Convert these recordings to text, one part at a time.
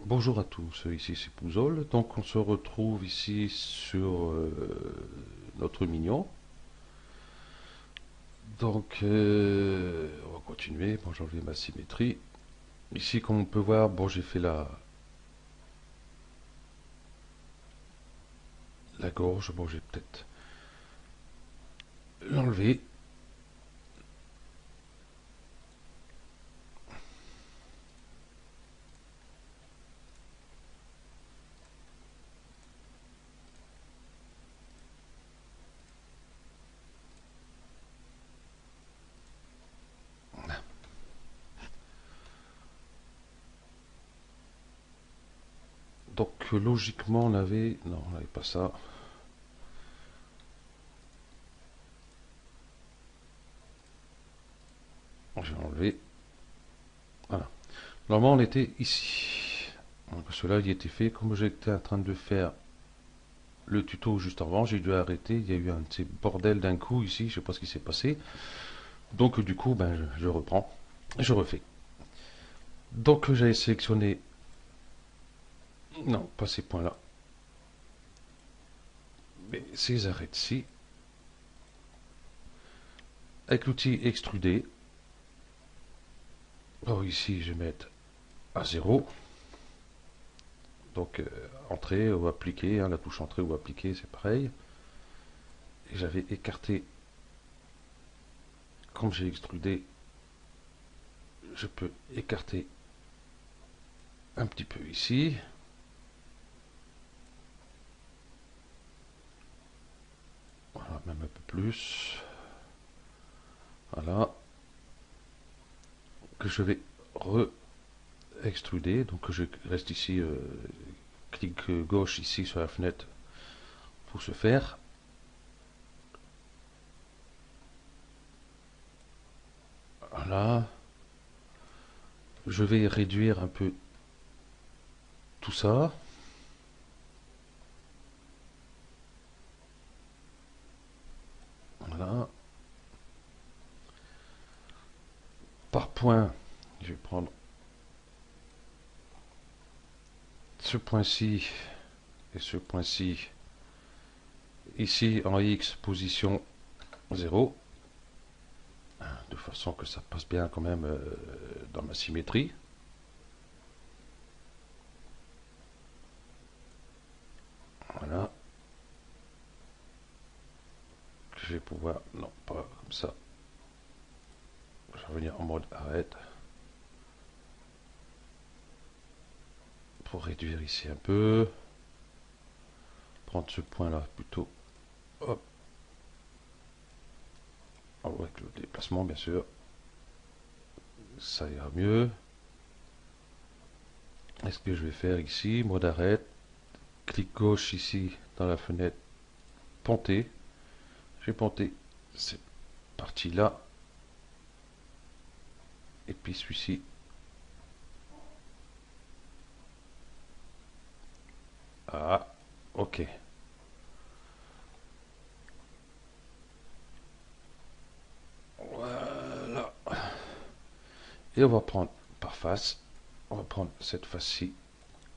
Bonjour à tous, ici c'est Pouzol. Donc on se retrouve ici sur notre mignon. Donc on va continuer. Bon, j'ai enlevé ma symétrie. Ici comme on peut voir, bon j'ai fait la gorge. Bon, j'ai peut-être l'enlever. Donc logiquement on avait... Non, on n'avait pas ça. J'ai enlevé. Voilà. Normalement on était ici. Donc cela il était fait. Comme j'étais en train de faire le tuto juste avant, j'ai dû arrêter. Il y a eu un de ces bordels d'un coup ici. Je sais pas ce qui s'est passé. Donc du coup, ben, je reprends. Je refais. Donc j'avais sélectionné... Non, pas ces points-là. Mais ces arêtes-ci. Avec l'outil extruder. Alors ici, je vais mettre à 0. Donc entrée ou appliquer, hein, la touche entrée ou appliquer, c'est pareil. Et j'avais écarté, comme j'ai extrudé, je peux écarter un petit peu ici. Voilà, même un peu plus. Voilà. Que je vais re-extruder. Donc je reste ici, clic gauche ici sur la fenêtre pour ce faire. Voilà. Je vais réduire un peu tout ça. Voilà. Par point, je vais prendre ce point-ci et ce point-ci. Ici en X, position 0. De façon que ça passe bien quand même dans ma symétrie. Voilà. Je vais pouvoir... Non, pas comme ça. Je vais revenir en mode arrête. Pour réduire ici un peu. Prendre ce point-là plutôt. Hop. Avec le déplacement, bien sûr. Ça ira mieux. Et ce que je vais faire ici, mode arrête. Clic gauche ici dans la fenêtre. Ponter. J'ai ponté cette partie-là. Et puis celui-ci. Ah, ok. Voilà. Et on va prendre par face. On va prendre cette face-ci.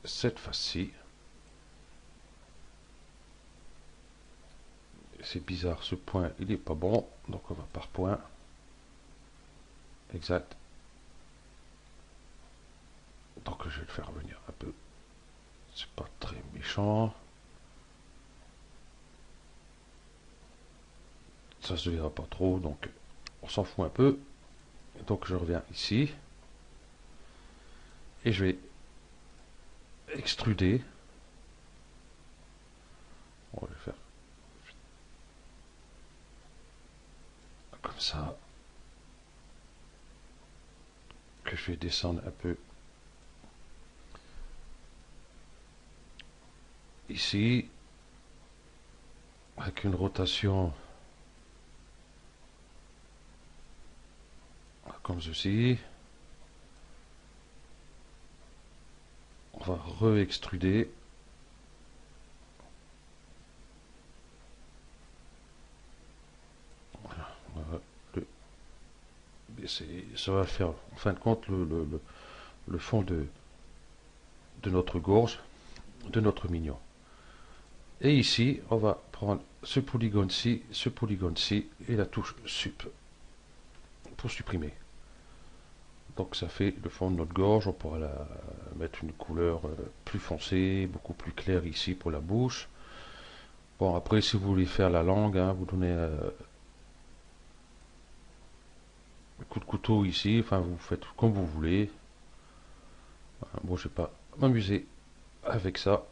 Cette face-ci. C'est bizarre, ce point, il n'est pas bon. Donc on va par point. Exact. Donc je vais le faire revenir un peu. C'est pas très méchant. Ça se verra pas trop, donc on s'en fout un peu. Donc je reviens ici. Et je vais extruder. On va le faire comme ça. Que je vais descendre un peu ici. Avec une rotation comme ceci. On va re-extruder. ça va faire en fin de compte le fond de notre gorge, de notre mignon. Et ici, on va prendre ce polygone-ci et la touche Sup pour supprimer. Donc ça fait le fond de notre gorge. On pourra mettre une couleur plus foncée, beaucoup plus claire ici pour la bouche. Bon, après, si vous voulez faire la langue, hein, vous donnez un coup de couteau ici. Enfin, vous faites comme vous voulez. Bon, je vais pas m'amuser avec ça.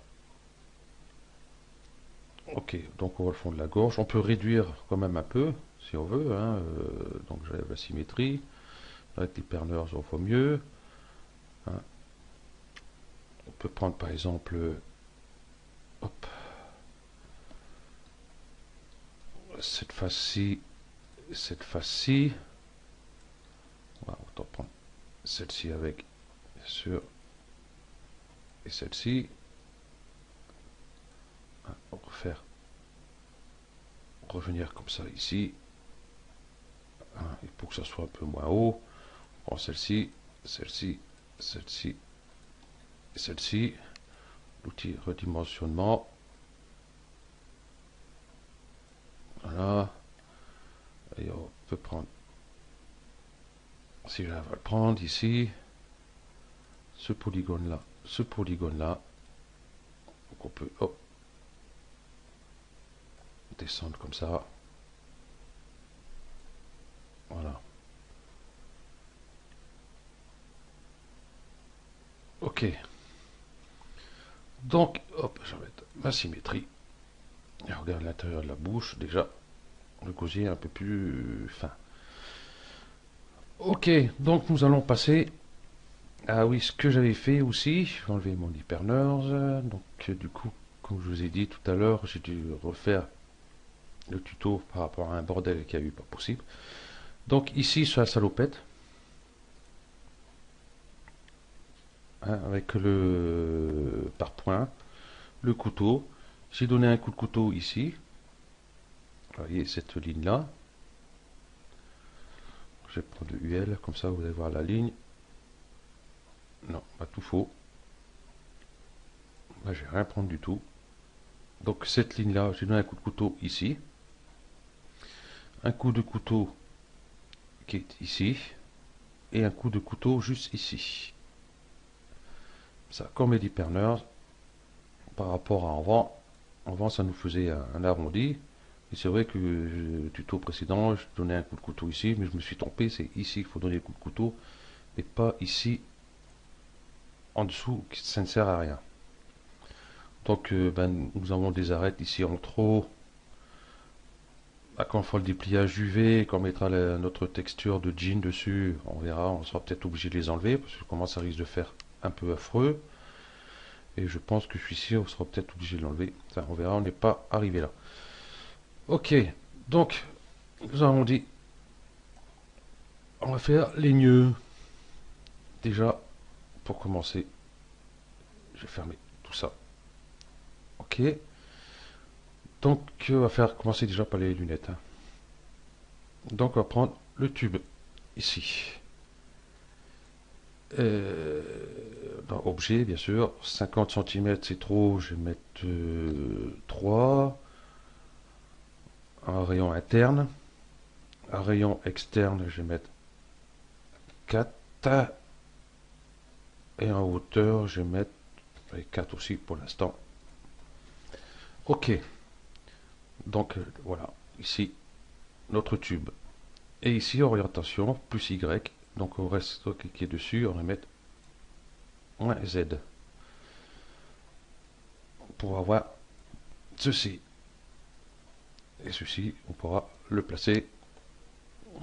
Ok, donc on va le fond de la gorge. On peut réduire quand même un peu, si on veut. Hein, donc j'enlève la symétrie. Avec les perneurs, on voit mieux. Hein. On peut prendre par exemple, hop, cette face-ci, cette face-ci. Voilà, autant prendre celle-ci avec, bien sûr, et celle-ci. Hein, on va revenir comme ça ici. Hein, et pour que ça soit un peu moins haut, on prend celle-ci, celle-ci, celle-ci, et celle-ci. L'outil redimensionnement. Voilà. Et on peut prendre, si j'arrive à le prendre ici, ce polygone-là, ce polygone-là. Donc on peut, hop, descendre comme ça. Voilà. Ok. Donc, hop, je vais mettre ma symétrie. Et regarde l'intérieur de la bouche, déjà, le gosier est un peu plus fin. Ok, donc nous allons passer. Ah oui, ce que j'avais fait aussi, je vais enlever mon hypernurse. Donc, du coup, comme je vous ai dit tout à l'heure, j'ai dû refaire le tuto par rapport à un bordel qui a eu pas possible. Donc, ici, sur la salopette, hein, avec le par point, le couteau, j'ai donné un coup de couteau ici. Vous voyez cette ligne là. Je vais prendre le UL, comme ça vous allez voir la ligne. Non, pas tout faux. Là, je vais rien prendre du tout. Donc cette ligne là, j'ai donné un coup de couteau ici. Un coup de couteau qui est ici. Et un coup de couteau juste ici. Ça, comme les Perners, par rapport à avant. Avant, ça nous faisait un arrondi. Et c'est vrai que le tuto précédent, je donnais un coup de couteau ici, mais je me suis trompé. C'est ici qu'il faut donner le coup de couteau. Et pas ici, en dessous, ça ne sert à rien. Donc, nous avons des arêtes ici en trop. Quand on fera le dépliage UV, quand on mettra notre texture de jean dessus, on verra, on sera peut-être obligé de les enlever, parce que comment ça risque de faire un peu affreux. Et je pense que celui-ci, on sera peut-être obligé de l'enlever. Enfin, on verra, on n'est pas arrivé là. Ok, donc, nous avons dit, on va faire les nœuds. Déjà, pour commencer, je vais fermer tout ça. Ok. Donc, on va faire commencer déjà par les lunettes. Hein. Donc, on va prendre le tube ici. Dans objet, bien sûr. 50 cm, c'est trop. Je vais mettre 3. Un rayon interne. Un rayon externe, je vais mettre 4. Et en hauteur, je vais mettre 4 aussi pour l'instant. Ok. Donc, voilà. Ici, notre tube. Et ici, orientation, plus Y. Donc, on reste cliquer dessus. On va mettre un Z. Pour avoir ceci. Et ceci, on pourra le placer.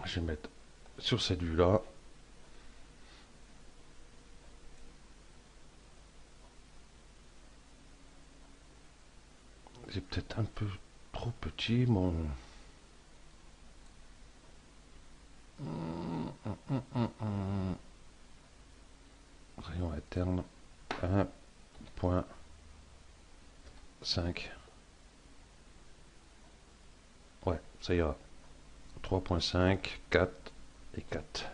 Je vais mettre sur cette vue là. C'est peut-être un peu trop petit mon rayon interne 1.5. Ouais, ça ira. 3.5, 4 et 4.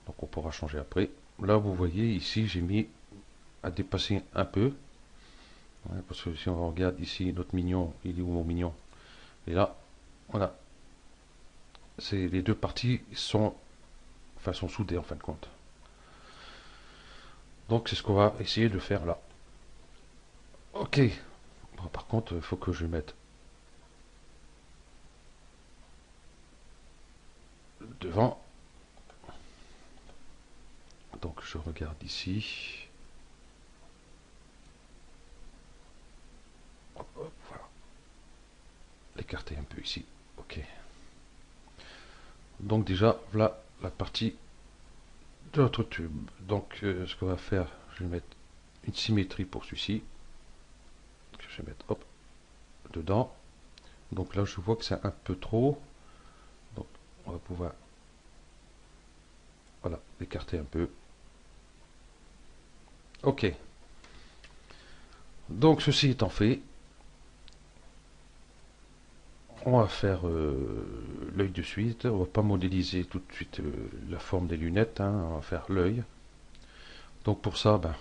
Donc on pourra changer après. Là, vous voyez, ici, j'ai mis à dépasser un peu. Ouais, parce que si on regarde ici, notre mignon, il est où mon mignon? Et là, voilà. Les deux parties sont, enfin, sont soudées en fin de compte. Donc c'est ce qu'on va essayer de faire là. Ok. Bon, par contre, il faut que je mette devant. Donc je regarde ici. Hop, hop, voilà. L'écarter un peu ici. Ok. Donc déjà, voilà la partie de notre tube. Donc ce qu'on va faire, je vais mettre une symétrie pour celui-ci. Je vais mettre hop dedans. Donc là, je vois que c'est un peu trop. Donc on va pouvoir, voilà, l'écarter un peu. Ok. Donc ceci étant fait, on va faire l'œil de suite. On va pas modéliser tout de suite la forme des lunettes, hein. On va faire l'œil. Donc pour ça, ben,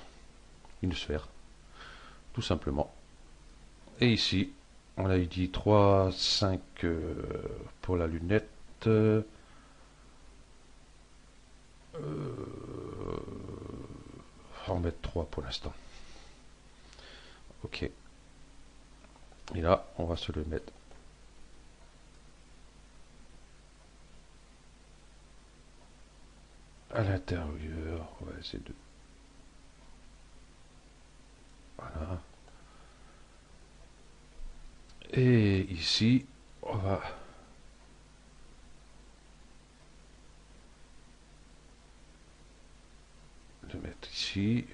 une sphère, tout simplement. Et ici, on a dit 3, 5 pour la lunette. On va en mettre 3 pour l'instant. Ok. Et là, on va se le mettre à l'intérieur. On va essayer de... Voilà. Et ici, on va le mettre ici.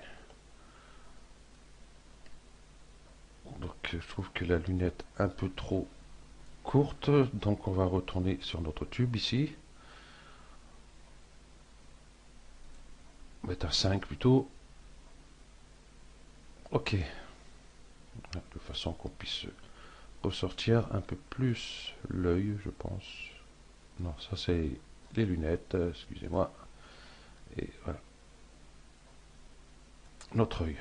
Donc je trouve que la lunette est un peu trop courte. Donc on va retourner sur notre tube ici. On va mettre un 5 plutôt. Ok. De façon qu'on puisse ressortir un peu plus l'œil, je pense. Non, ça c'est les lunettes, excusez-moi. Et voilà, notre œil.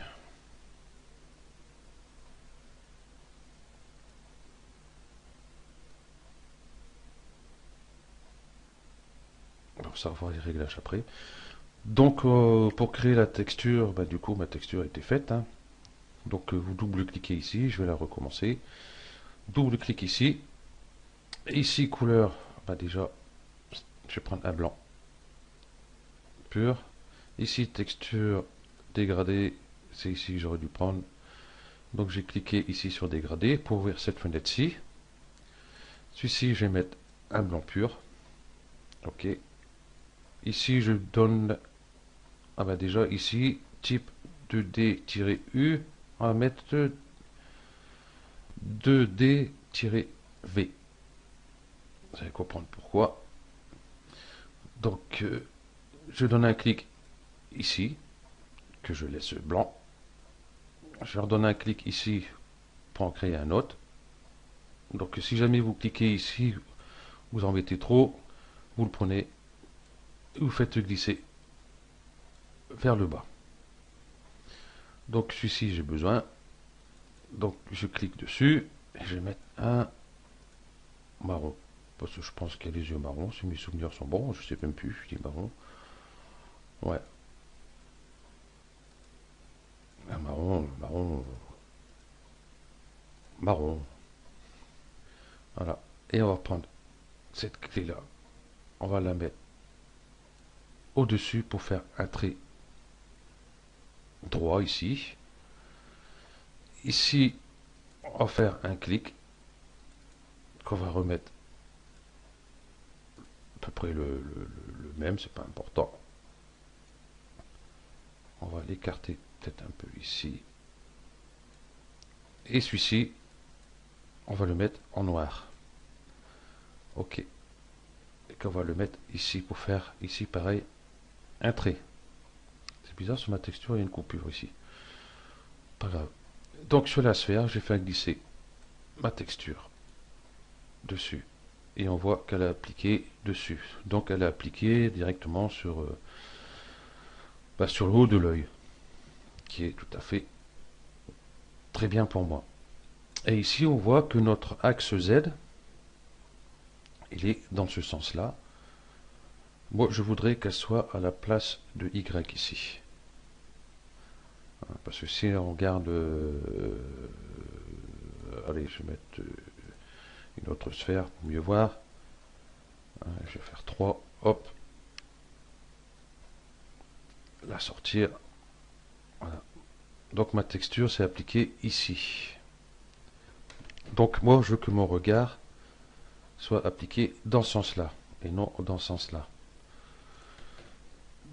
Bon, ça, on va voir les réglages après. Donc, pour créer la texture, bah, du coup, ma texture a été faite, hein. Donc, vous double-cliquez ici, je vais la recommencer. Double-clic ici. Ici, couleur, bah, déjà, je vais prendre un blanc pur. Ici, texture dégradée, c'est ici que j'aurais dû prendre. Donc, j'ai cliqué ici sur dégradé pour ouvrir cette fenêtre-ci. Celui-ci, je vais mettre un blanc pur. Ok. Ici, je donne... Ah bah déjà, ici, type 2D-U, on va mettre 2D-V. Vous allez comprendre pourquoi. Donc, je donne un clic ici, que je laisse blanc. Je redonne un clic ici pour en créer un autre. Donc, si jamais vous cliquez ici, vous en mettez trop, vous le prenez, vous faites glisser vers le bas. Donc, celui-ci, j'ai besoin. Donc, je clique dessus et je vais mettre un marron. Parce que je pense qu'il y a les yeux marrons, si mes souvenirs sont bons, je sais même plus, je dis marron. Ouais. Un marron, marron, marron. Voilà. Et on va prendre cette clé-là. On va la mettre au-dessus pour faire un trait droit ici. Ici, on va faire un clic qu'on va remettre à peu près le même, c'est pas important. On va l'écarter peut-être un peu ici. Et celui-ci, on va le mettre en noir. Ok. Et qu'on va le mettre ici pour faire, ici pareil, un trait. C'est bizarre, sur ma texture, il y a une coupure ici. Pas grave. Donc sur la sphère, j'ai fait glisser ma texture dessus. Et on voit qu'elle a appliqué dessus. Donc elle a appliqué directement sur sur le haut de l'œil, qui est tout à fait très bien pour moi. Et ici, on voit que notre axe Z, il est dans ce sens-là. Moi, je voudrais qu'elle soit à la place de Y ici. Parce que si on regarde... allez, je vais mettre une autre sphère pour mieux voir. Je vais faire 3, hop. La sortir. Voilà. Donc ma texture s'est appliquée ici. Donc moi, je veux que mon regard soit appliqué dans ce sens-là, et non dans ce sens-là.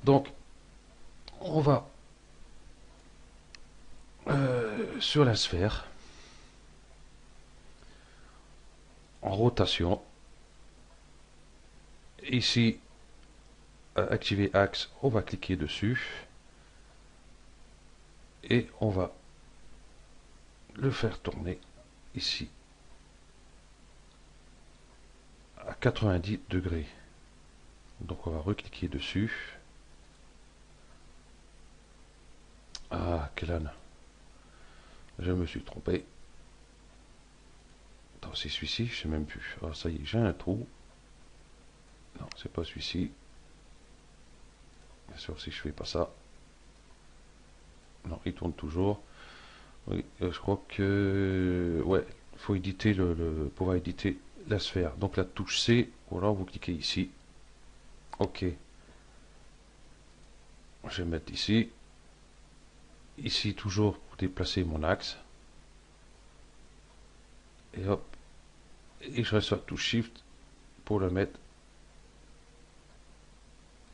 Donc, on va sur la sphère, en rotation. Ici, activer axe, on va cliquer dessus. Et on va le faire tourner ici à 90 degrés. Donc on va recliquer dessus. Ah, quel âne. Je me suis trompé. Attends, c'est celui-ci, je sais même plus. Ah, ça y est, j'ai un trou. Non, c'est pas celui-ci. Bien sûr, si je fais pas ça. Non, il tourne toujours. Oui, je crois que... Ouais, il faut éditer pouvoir éditer la sphère. Donc la touche C, voilà, vous cliquez ici. OK. Je vais mettre ici. Ici, toujours pour déplacer mon axe. Et hop. Et je reste sur la touche Shift pour le mettre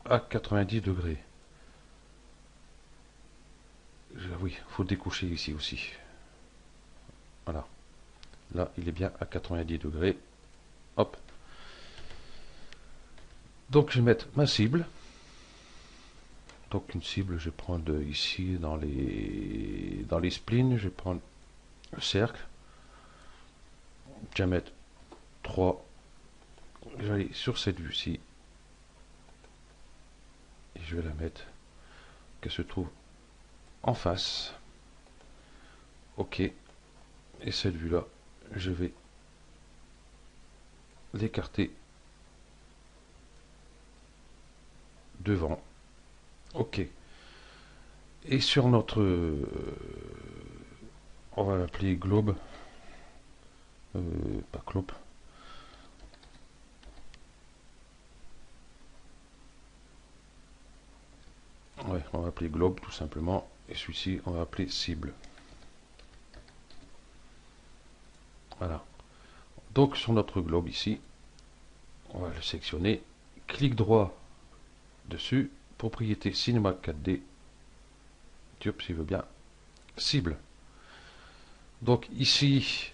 à 90 degrés. Oui, il faut découcher ici aussi. Voilà. Là, il est bien à 90 degrés. Hop. Donc, je vais mettre ma cible. Donc, une cible, je vais prendre ici dans les splines. Je vais prendre le cercle. Je vais mettre 3. Je vais aller sur cette vue-ci. Et je vais la mettre qu'elle se trouve en face. OK. Et cette vue-là, je vais l'écarter devant. OK. Et sur notre... on va l'appeler globe. Pas globe. Ouais, on va appeler globe tout simplement. Et celui-ci, on va appeler cible. Voilà. Donc sur notre globe ici, on va le sélectionner. Clic droit dessus. Propriété Cinema 4D. Diop s'il veut bien. Cible. Donc ici,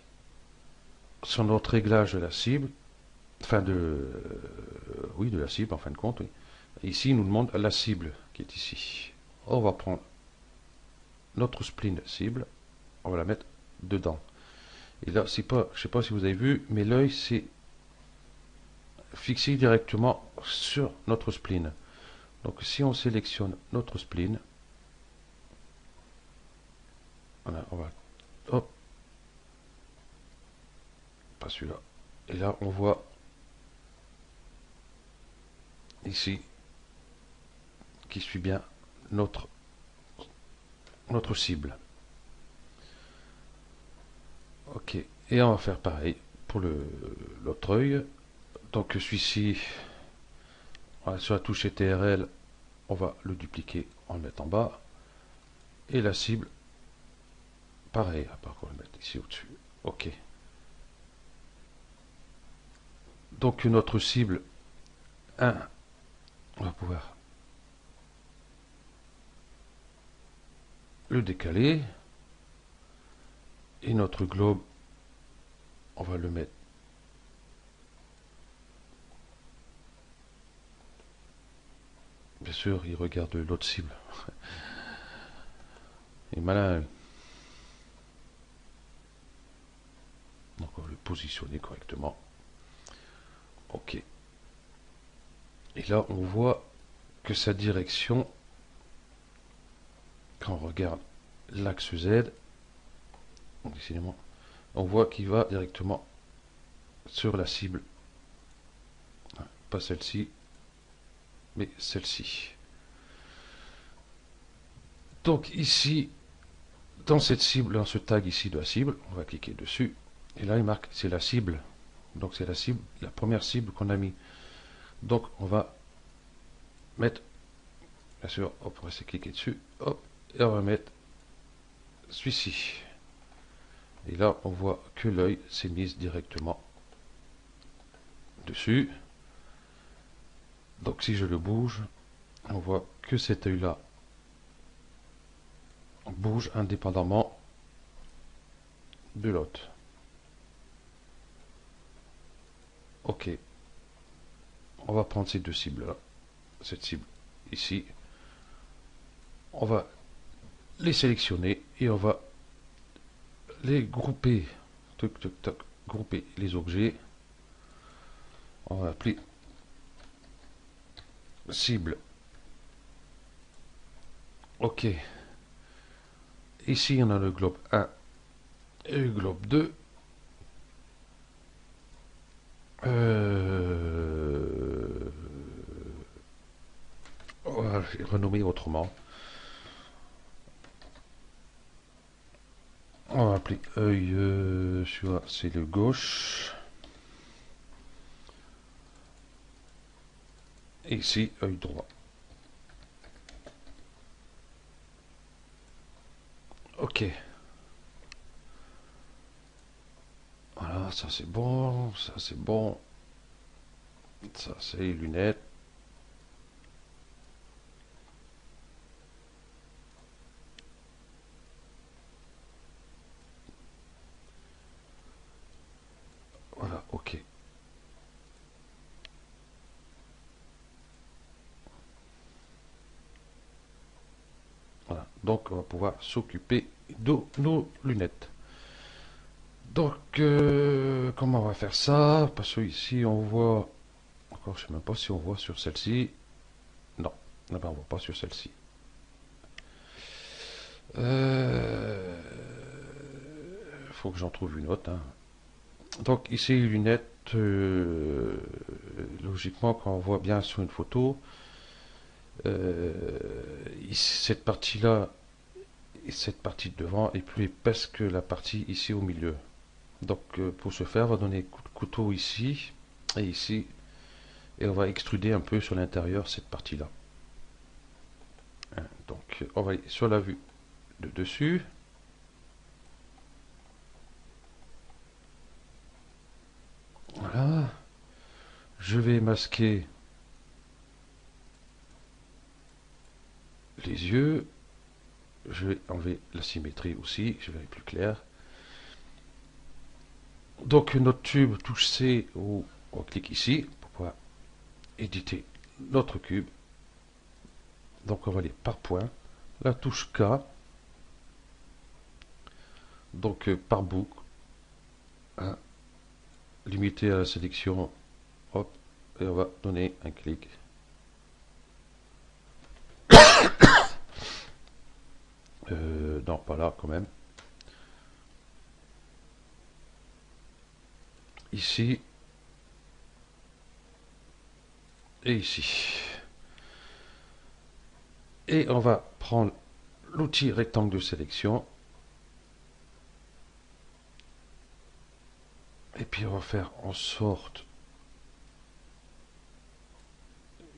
sur notre réglage de la cible, enfin oui, de la cible en fin de compte, oui. Ici, il nous demande la cible qui est ici. On va prendre notre spline cible, on va la mettre dedans. Et là, c'est pas, je sais pas si vous avez vu, mais l'œil c'est fixé directement sur notre spline. Donc si on sélectionne notre spline, voilà, on va, hop, pas celui-là. Et là, on voit ici qui suit bien notre cible. OK. Et on va faire pareil pour l'autre œil. Donc celui-ci, sur la touche TRL, on va le dupliquer, on le met en bas. Et la cible, pareil, à part qu'on va le mettre ici au-dessus. OK. Donc notre cible 1, on va pouvoir le décaler. Et notre globe, on va le mettre bien sûr, il regarde l'autre cible. Il est malin. Donc on va le positionner correctement. OK. Et là, on voit que sa direction quand on regarde l'axe Z, décidément, on voit qu'il va directement sur la cible. Pas celle-ci, mais celle-ci. Donc ici, dans cette cible, dans ce tag ici de la cible, on va cliquer dessus. Et là, il marque c'est la cible. Donc c'est la cible, la première cible qu'on a mis. Donc on va mettre, bien sûr, hop, on va essayer de cliquer dessus, hop, et on va mettre celui-ci. Et là, on voit que l'œil s'est mis directement dessus. Donc si je le bouge, on voit que cet œil-là bouge indépendamment de l'autre. Ok. On va prendre ces deux cibles-là. Cette cible ici. On va les sélectionner et on va les grouper. Toc, toc, toc. Grouper les objets. On va appeler cible. Ok. Ici, on a le globe 1 et le globe 2. On va les renommer autrement. On va appeler œil, c'est le gauche. Et ici, œil droit. Ok. Voilà, ça c'est bon, ça c'est bon. Ça c'est les lunettes. Voilà, ok. Voilà, donc on va pouvoir s'occuper de nos lunettes. Donc, comment on va faire ça? Parce que ici on voit, encore je sais même pas si on voit sur celle-ci. Non, là-bas on voit pas sur celle-ci. Faut que j'en trouve une autre, hein. Donc ici les lunettes, logiquement quand on voit bien sur une photo, cette partie-là et cette partie de devant est plus épaisse que la partie ici au milieu. Donc pour ce faire, on va donner coup de couteau ici et ici, et on va extruder un peu sur l'intérieur cette partie-là. Donc on va aller sur la vue de dessus. Voilà. Je vais masquer les yeux. Je vais enlever la symétrie aussi, je vais aller plus clair. Donc notre tube touche C, où on clique ici pour pouvoir éditer notre cube. Donc on va aller par point. La touche K. Donc par boucle. Hein, limité à la sélection. Hop. Et on va donner un clic. Non, pas là quand même. Ici. Et ici. Et on va prendre l'outil rectangle de sélection. Et puis on va faire en sorte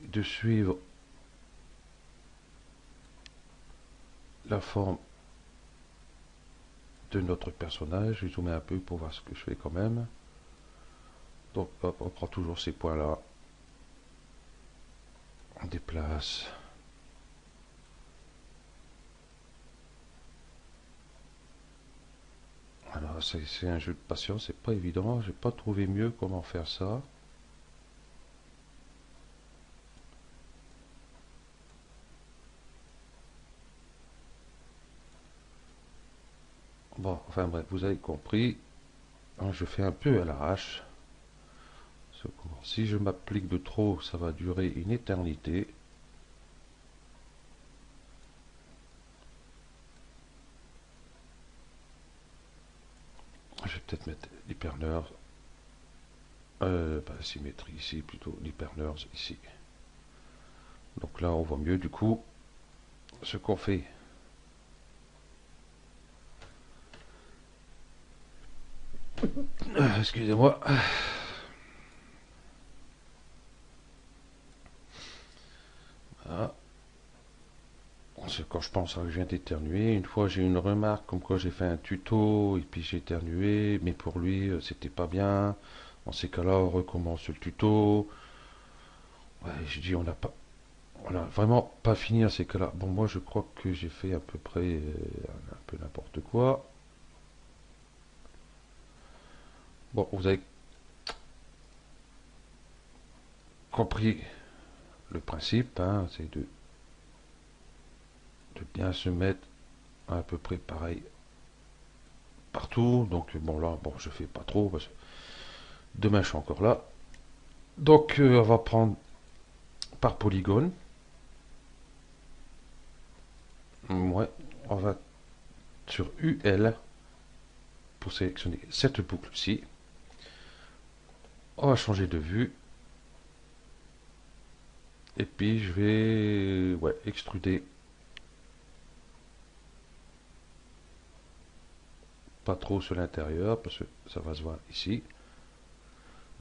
de suivre la forme de notre personnage. Je vais zoomer un peu pour voir ce que je fais quand même. Donc hop, on prend toujours ces points là. On déplace. Alors c'est un jeu de patience, c'est pas évident. J'ai pas trouvé mieux comment faire ça. Bon, enfin bref, vous avez compris. Alors, je fais un peu à l'arrache. Si je m'applique de trop, ça va durer une éternité. vais peut-être mettre l'hyperneur, pas la symétrie ici, plutôt l'hyperneur ici. Donc là, on voit mieux du coup ce qu'on fait. Excusez-moi. Ah. C'est quand je pense que je viens d'éternuer. Une fois, j'ai eu une remarque comme quoi j'ai fait un tuto et puis j'ai éternué, mais pour lui, c'était pas bien. Dans ces cas-là, on recommence le tuto. Ouais, j'ai dit, on a vraiment pas fini à ces cas-là. Bon, moi, je crois que j'ai fait à peu près un peu n'importe quoi. Bon, vous avez compris le principe, hein, c'est de bien se mettre à peu près pareil partout. Donc, bon, là, bon, je fais pas trop parce que demain, je suis encore là. Donc, on va prendre par polygone. Ouais, on va sur UL pour sélectionner cette boucle-ci. On va changer de vue. Et puis je vais extruder pas trop sur l'intérieur parce que ça va se voir ici.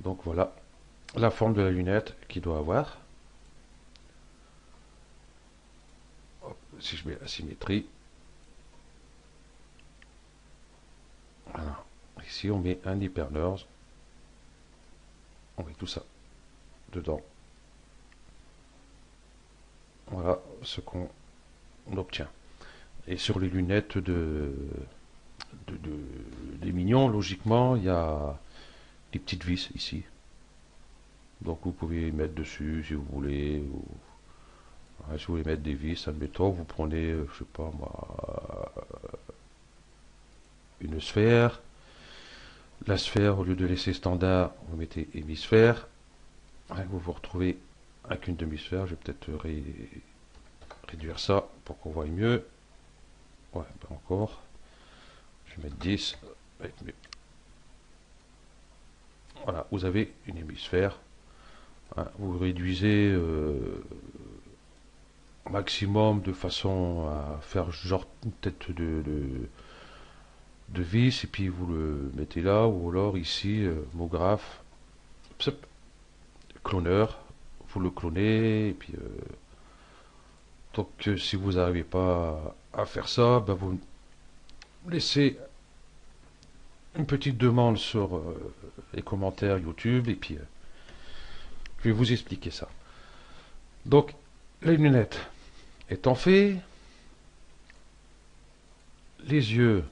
Donc voilà la forme de la lunette qu'il doit avoir. Hop, si je mets la symétrie. Voilà. Ici on met un hypernurse. On met tout ça dedans. Voilà ce qu'on obtient. Et sur les lunettes des mignons, logiquement, il y a des petites vis ici. Donc vous pouvez mettre dessus si vous voulez. Ou, si vous voulez mettre des vis, admettons, vous prenez, je sais pas moi, une sphère. La sphère, au lieu de laisser standard, vous mettez hémisphère. Vous vous retrouvez avec une demi-sphère. Je vais peut-être réduire ça pour qu'on voie mieux. Ouais, ben encore. Je vais mettre 10. Voilà, vous avez une hémisphère. Vous réduisez au maximum de façon à faire genre une tête de vis et puis vous le mettez là ou alors ici, mot graphe, cloneur, vous le clonez et puis donc si vous n'arrivez pas à faire ça, ben, vous laissez une petite demande sur les commentaires YouTube et puis je vais vous expliquer ça. Donc les lunettes étant fait, les yeux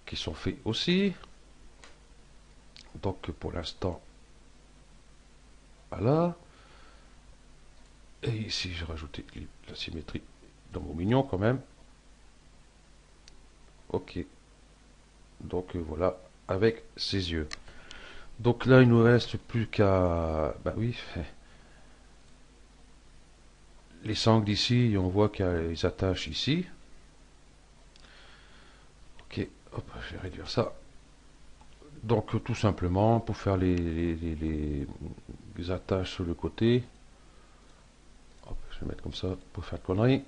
qui sont faits aussi. Donc pour l'instant, voilà. Et ici, j'ai rajouté la symétrie dans mon mignon quand même. Ok. Donc voilà, avec ses yeux. Donc là, il nous reste plus qu'à... Bah oui, les sangles ici, on voit qu'il y a les attaches ici. Ok, hop, je vais réduire ça. Donc tout simplement, pour faire les attaches sur le côté, hop, je vais mettre comme ça pour faire de conneries.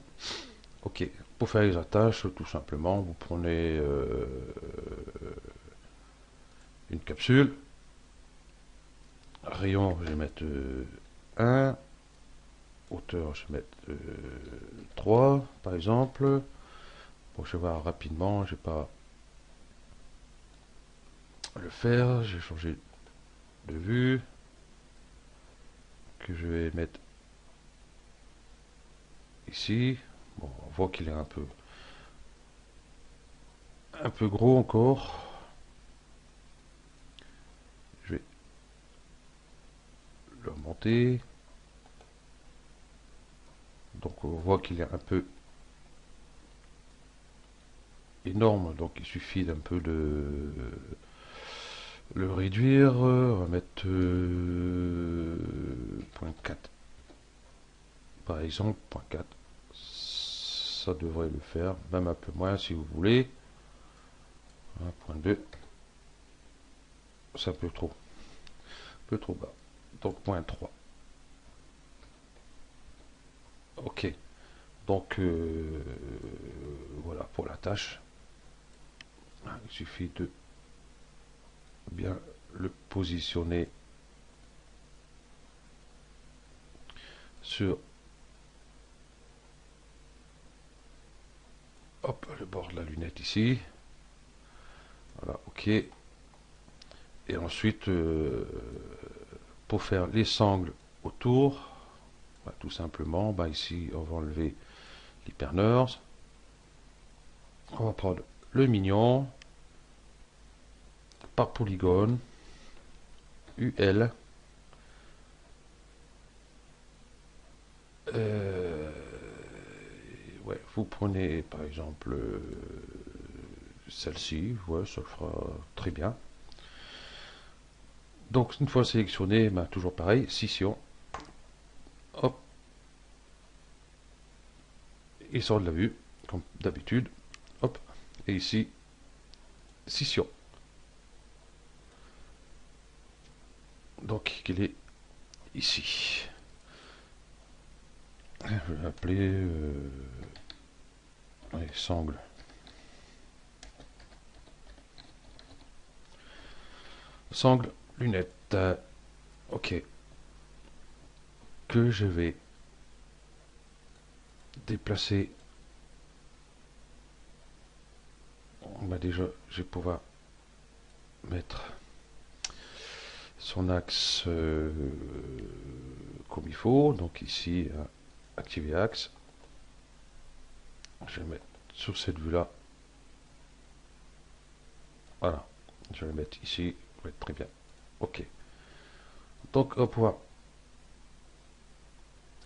Ok, pour faire les attaches, tout simplement, vous prenez une capsule. Rayon, je vais mettre 1. Hauteur, je vais mettre 3, par exemple. Bon, je vais voir rapidement, je vais pas le faire. J'ai changé de vue. Que je vais mettre ici. Bon, on voit qu'il est un peu gros encore. Je vais le remonter. Donc on voit qu'il est un peu énorme, donc il suffit d'un peu de le réduire. On va mettre 0.4 par exemple, 0.4. Ça devrait le faire, même un peu moins si vous voulez. 1.2. C'est un peu trop bas. Donc, -3. Ok. Donc, voilà pour la tâche. Il suffit de bien le positionner sur hop, le bord de la lunette ici. Voilà, ok. Et ensuite, pour faire les sangles autour, bah, tout simplement, bah, ici, on va enlever l'hypernurse. On va prendre le mignon par polygone, UL. Ouais, vous prenez par exemple celle-ci, ouais, ça le fera très bien. Donc une fois sélectionné, bah, toujours pareil, scission. Hop, il sort de la vue, comme d'habitude. Hop, et ici, scission. Donc il est ici. Je vais l'appeler sangle. Sangle, lunettes. Ok. Que je vais déplacer. Bah déjà, je vais pouvoir mettre son axe comme il faut. Donc ici, activer axe. Je vais mettre sur cette vue-là. Voilà. Je vais le mettre ici. Ça va être très bien. Ok. Donc, on va pouvoir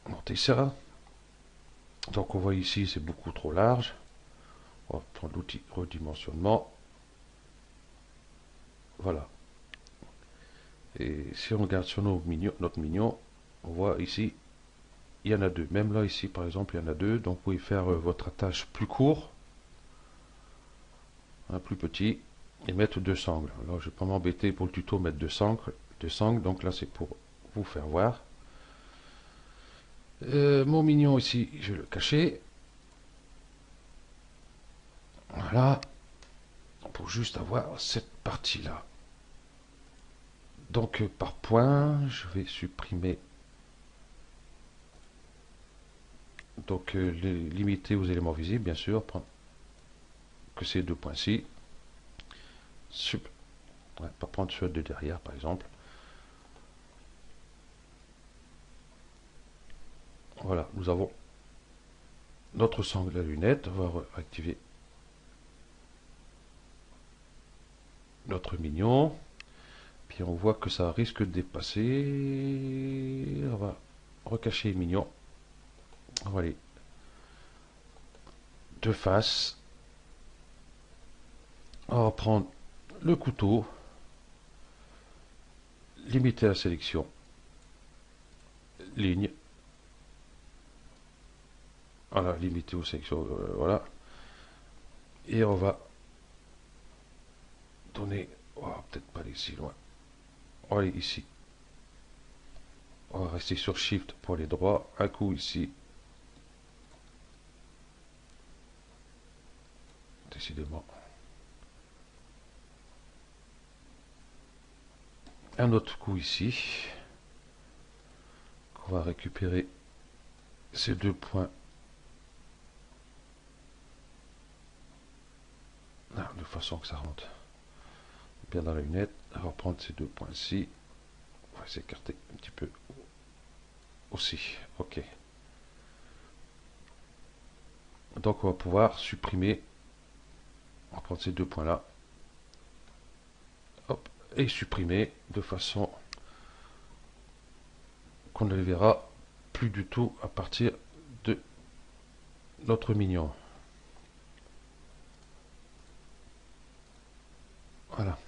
monter ça. Donc, on voit ici, c'est beaucoup trop large. On va prendre l'outil redimensionnement. Voilà. Et si on regarde sur notre mignon, on voit ici, il y en a deux. Même là, ici, par exemple, il y en a deux. Donc, vous pouvez faire votre attache plus court, plus petit, et mettre deux sangles. Alors, je ne vais pas m'embêter pour le tuto, mettre deux sangles. Donc là, c'est pour vous faire voir. Mon mignon ici, je vais le cacher. Voilà. Pour juste avoir cette partie-là. Donc, par point, je vais supprimer. Donc, limiter aux éléments visibles, bien sûr. Que ces deux points-ci. Ouais, pas prendre ceux de derrière, par exemple. Voilà, nous avons notre sangle à lunette. On va activer notre mignon. Puis on voit que ça risque de dépasser. On va recacher le mignon. On va aller de face. On va prendre le couteau. Limiter la sélection. Ligne. Voilà, limiter aux sections. Voilà. Et on va donner. Oh, peut-être pas aller si loin. On va aller ici. On va rester sur Shift pour aller droit. Un coup ici. Décidément. Un autre coup ici. On va récupérer ces deux points. Là, de façon que ça rentre bien dans la lunette. On va prendre ces deux points-ci. On va s'écarter un petit peu aussi. Ok. Donc on va pouvoir supprimer. On va prendre ces deux points-là. Hop. Et supprimer de façon qu'on ne les verra plus du tout à partir de notre mignon. Voilà.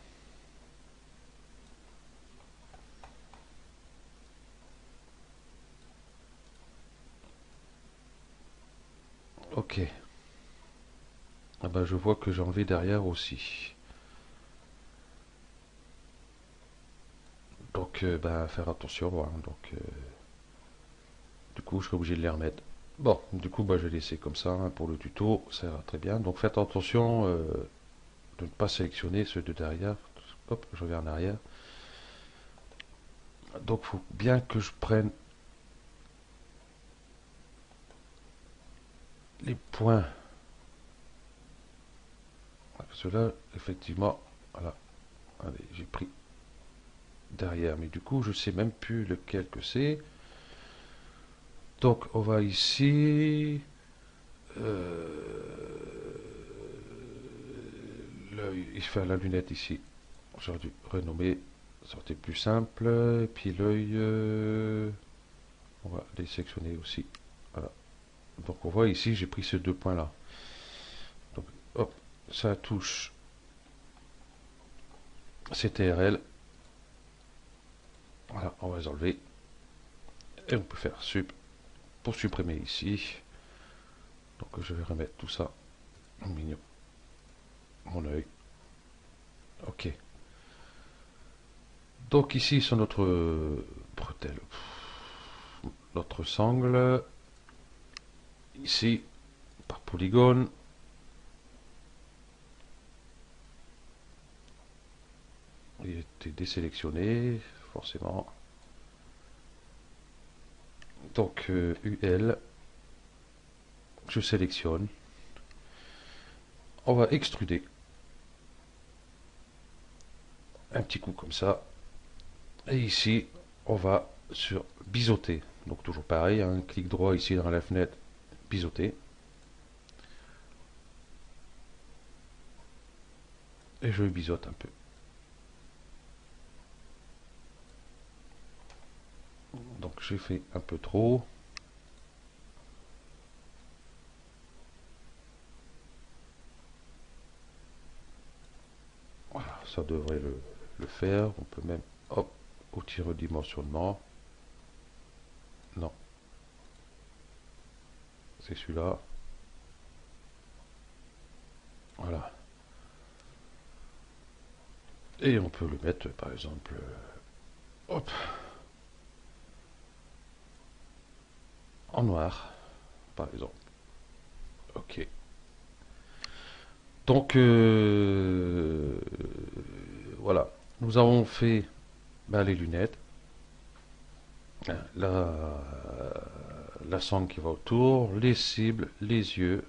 Ok. Ah ben, je vois que j'ai enlevé derrière aussi. Donc, ben, faire attention, hein. Donc, du coup, je serai obligé de les remettre. Bon, du coup, bah, je vais laisser comme ça, hein, pour le tuto, ça ira très bien. Donc, faites attention de ne pas sélectionner ceux de derrière. Hop, je reviens en arrière. Donc, il faut bien que je prenne les points. Cela, effectivement, voilà. Allez, j'ai pris derrière, mais du coup, je sais même plus lequel que c'est. Donc, on va ici. Il fait la lunette ici. J'aurais dû renommer. Ça aurait été plus simple. Et puis l'œil, on va les sélectionner aussi. Voilà. Donc, on voit ici, j'ai pris ces deux points-là. Donc, hop, ça touche CTRL. Voilà, on va les enlever. Et on peut faire sup pour supprimer ici. Donc, je vais remettre tout ça en mignon. Mon œil. Ok. Donc ici sur notre bretelle, notre sangle, ici par polygone, il était désélectionné forcément. Donc UL, je sélectionne, on va extruder un petit coup comme ça, et ici on va sur biseauter. Donc toujours pareil, un clic droit ici dans la fenêtre, biseauter. Et je biseaute un peu. Donc j'ai fait un peu trop. Voilà, ça devrait le faire. On peut même, hop, outil redimensionnement. Non, c'est celui-là. Voilà. Et on peut le mettre, par exemple, hop, en noir, par exemple. Ok. Donc, voilà. Nous avons fait, ben, les lunettes, hein, la sangle qui va autour, les cibles, les yeux.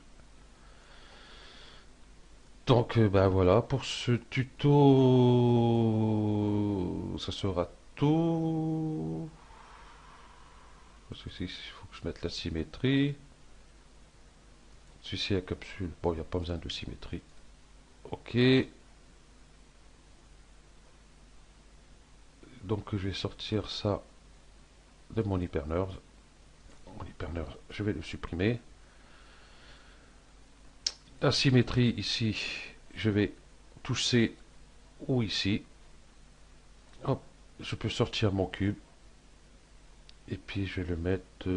Donc, ben voilà, pour ce tuto, ça sera tout. Parce que il faut que je mette la symétrie. Celui-ci, la capsule, bon, il n'y a pas besoin de symétrie. Ok. Donc, je vais sortir ça de mon hypernerve. Mon hypernerve, je vais le supprimer. La symétrie ici, je vais toucher ou ici. Hop, je peux sortir mon cube. Et puis je vais le mettre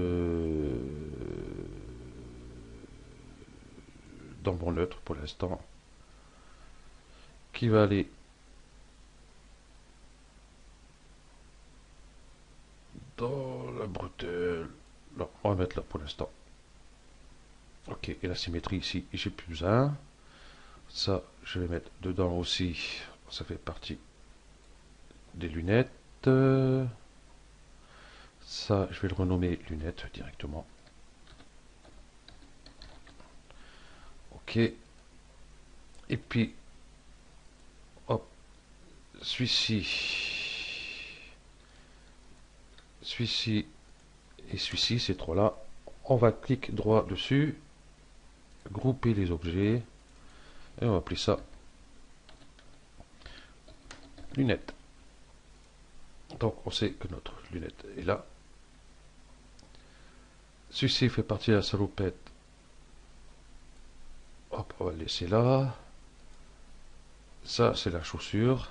dans mon neutre pour l'instant. Qui va aller dans la bretelle. Non, on va mettre là pour l'instant. Ok, et la symétrie ici, j'ai plus besoin. Ça, je vais mettre dedans aussi. Ça fait partie des lunettes. Ça, je vais le renommer lunettes directement. Ok. Et puis, hop, celui-ci, celui-ci et celui-ci, ces trois-là, on va cliquer droit dessus, grouper les objets, et on va appeler ça lunette. Donc on sait que notre lunette est là. Celui-ci fait partie de la salopette. Hop, on va le laisser là. Ça, c'est la chaussure.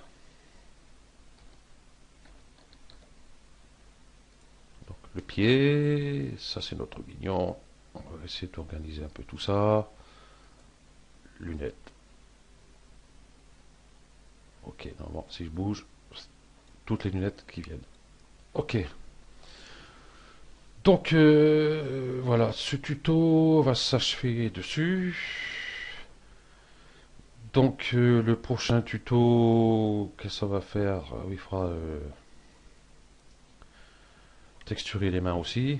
Donc le pied, ça c'est notre mignon. On va essayer d'organiser un peu tout ça. Lunettes. Ok, normalement, si je bouge, toutes les lunettes qui viennent. Ok. Donc voilà, ce tuto va s'achever dessus. Donc le prochain tuto, qu'est-ce que ça va faire? Il faudra texturer les mains aussi.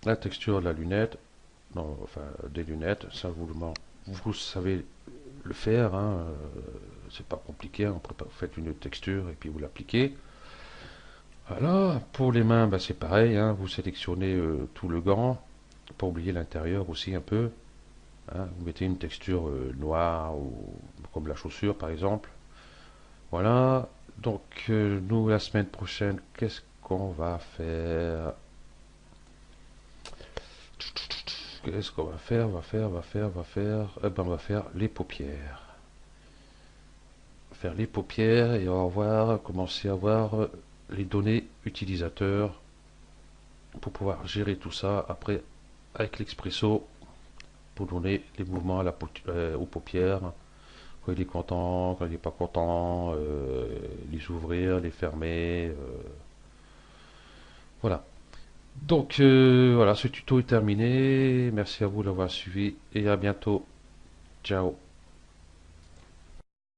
La texture de la lunette, non, enfin des lunettes, ça vous savez le faire, hein, c'est pas compliqué, hein, vous faites une texture et puis vous l'appliquez. Voilà, pour les mains, bah, c'est pareil, hein, vous sélectionnez tout le gant, pas oublier l'intérieur aussi un peu, hein, vous mettez une texture noire ou comme la chaussure par exemple. Voilà, donc nous la semaine prochaine, qu'est-ce qu'on va faire? Qu'est-ce qu'on va faire? Eh ben, on va faire les paupières. Faire les paupières et on va voir, commencer à voir les données utilisateurs pour pouvoir gérer tout ça après avec l'Expresso pour donner les mouvements aux paupières, quand il est content, quand il n'est pas content, les ouvrir, les fermer. Voilà. Donc voilà, ce tuto est terminé. Merci à vous d'avoir suivi et à bientôt. Ciao.